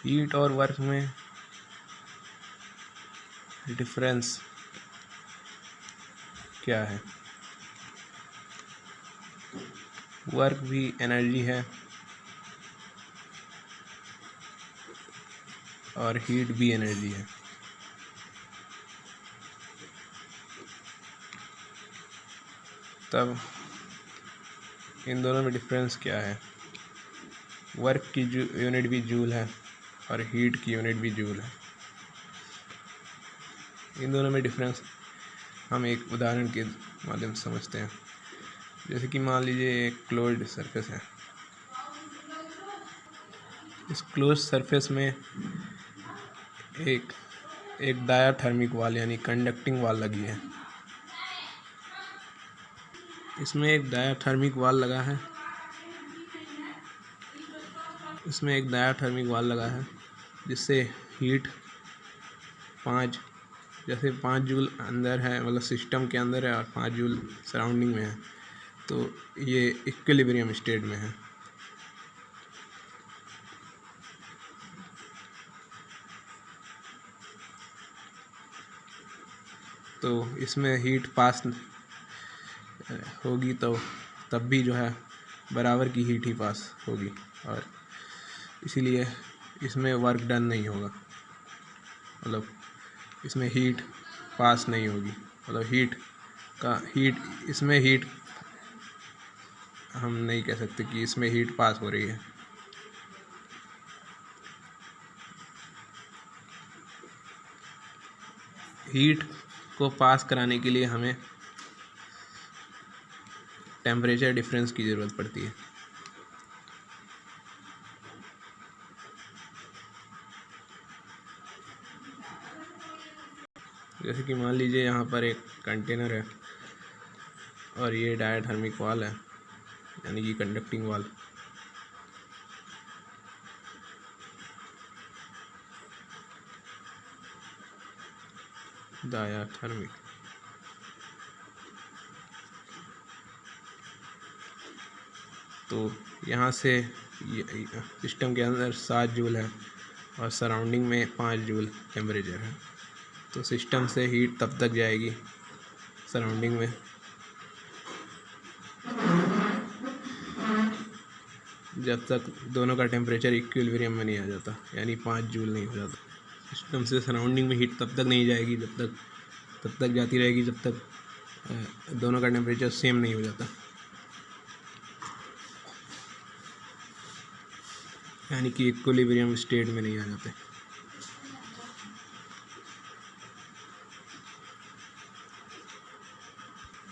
Heat और work में difference क्या है? वर्क भी एनर्जी है और हीट भी एनर्जी है। तब इन दोनों में डिफरेंस क्या है? वर्क की यूनिट भी जूल है और हीट की यूनिट भी जूल है। इन दोनों में डिफरेंस हम एक उदाहरण के माध्यम से समझते हैं। जैसे कि मान लीजिए एक क्लोज्ड सरफेस है। इस क्लोज सरफेस में एक डायाथर्मिक वाल यानी कंडक्टिंग वाल लगी है। इसमें एक डायाथर्मिक वाल लगा है। जिससे हीट 5 जूल अंदर है, मतलब सिस्टम के अंदर है, और 5 जूल सराउंडिंग में है, तो ये इक्विलिब्रियम स्टेट में है। तो इसमें हीट पास होगी तो तब भी जो है बराबर की हीट ही पास होगी, और इसीलिए इसमें वर्क डन नहीं होगा, मतलब इसमें हीट पास नहीं होगी, मतलब इसमें हीट हम नहीं कह सकते कि इसमें हीट पास हो रही है। हीट को पास कराने के लिए हमें टेम्परेचर डिफरेंस की ज़रूरत पड़ती है। जैसे कि मान लीजिए यहाँ पर एक कंटेनर है और ये डायाथर्मिक वाल है, यानी कि कंडक्टिंग वाल। डायाथर्मिक तो यहाँ से सिस्टम के अंदर 7 जूल है और सराउंडिंग में 5 जूल टेम्परेचर है, तो सिस्टम से हीट तब तक जाएगी सराउंडिंग में जब तक दोनों का टेम्परेचर इक्विलिब्रियम में नहीं आ जाता, यानी 5 जूल नहीं हो जाता। सिस्टम से सराउंडिंग में हीट तब तक नहीं जाएगी तब तक जाती रहेगी जब तक दोनों का टेम्परेचर सेम नहीं हो जाता, यानी कि इक्विलिब्रियम स्टेट में नहीं आ जाते।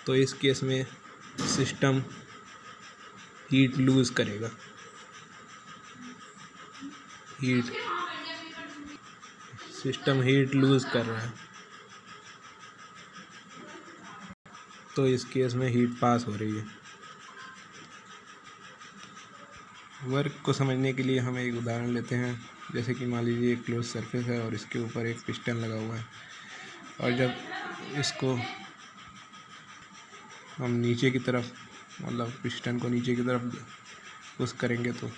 तो इस केस में सिस्टम हीट लूज़ करेगा। सिस्टम हीट लूज़ कर रहा है, तो इस केस में हीट पास हो रही है। वर्क को समझने के लिए हम एक उदाहरण लेते हैं। जैसे कि मान लीजिए एक क्लोज सरफेस है और इसके ऊपर एक पिस्टन लगा हुआ है, और जब इसको हम नीचे की तरफ, मतलब पिस्टन को नीचे की तरफ पुश करेंगे, तो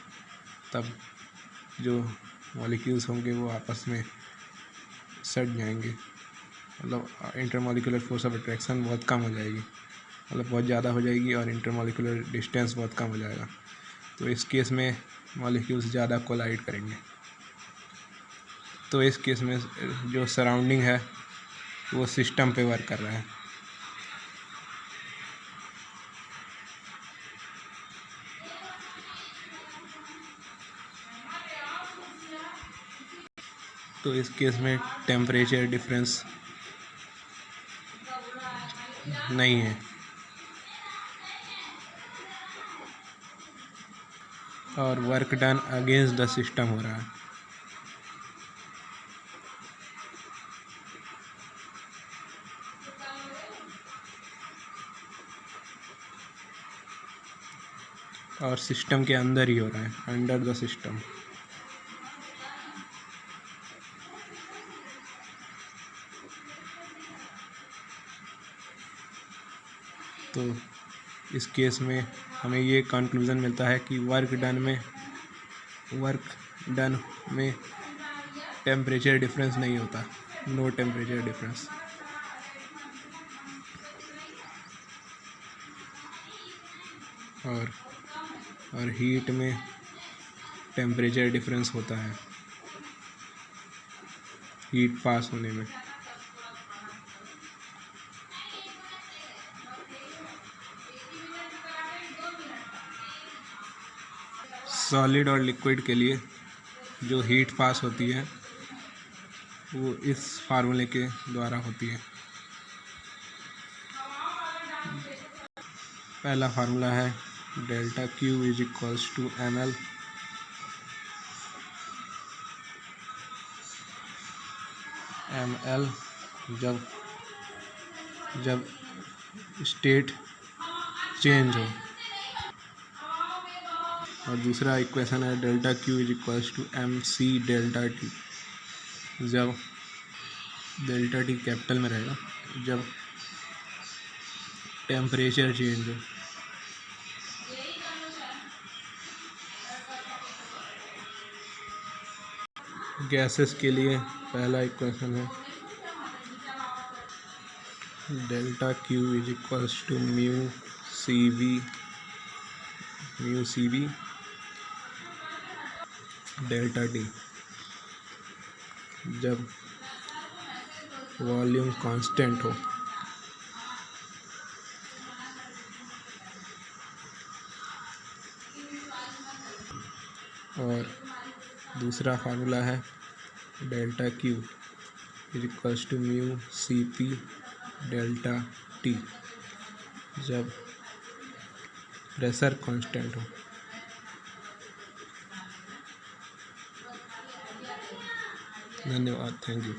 तब जो मॉलिक्यूल्स होंगे वो आपस में सट जाएंगे, मतलब इंटरमॉलिक्यूलर फोर्स ऑफ अट्रैक्शन बहुत कम हो जाएगी, मतलब बहुत ज़्यादा हो जाएगी, और इंटरमॉलिक्यूलर डिस्टेंस बहुत कम हो जाएगा। तो इस केस में मॉलिक्यूल्स ज़्यादा कोलाइड करेंगे। तो इस केस में जो सराउंडिंग है वो सिस्टम पे वर्क कर रहा है। तो इस केस में टेम्परेचर डिफरेंस नहीं है, और work done against the system हो रहा है। और सिस्टम के अंदर ही हो रहा है, अंडर द सिस्टम। तो इस केस में हमें ये कंक्लूज़न मिलता है कि वर्क डन में टेम्परेचर डिफरेंस नहीं होता, नो टेम्परेचर डिफरेंस। और हीट में टेम्परेचर डिफरेंस होता है हीट पास होने में। सॉलिड और लिक्विड के लिए जो हीट पास होती है वो इस फार्मूले के द्वारा होती है। पहला फार्मूला है delta Q is equals to ml जब स्टेट चेंज हो। और दूसरा इक्वेशन है delta Q is equals to mc delta T, जब डेल्टा टी कैपिटल में रहेगा जब टेम्परेचर चेंज हो। गैसेस के लिए पहला इक्वेशन है delta Q is equals to mu C V delta T, जब वॉल्यूम कांस्टेंट हो। और दूसरा फार्मूला है delta Q is equals to mu C P delta T, जब प्रेशर कांस्टेंट हो। धन्यवाद, थैंक यू।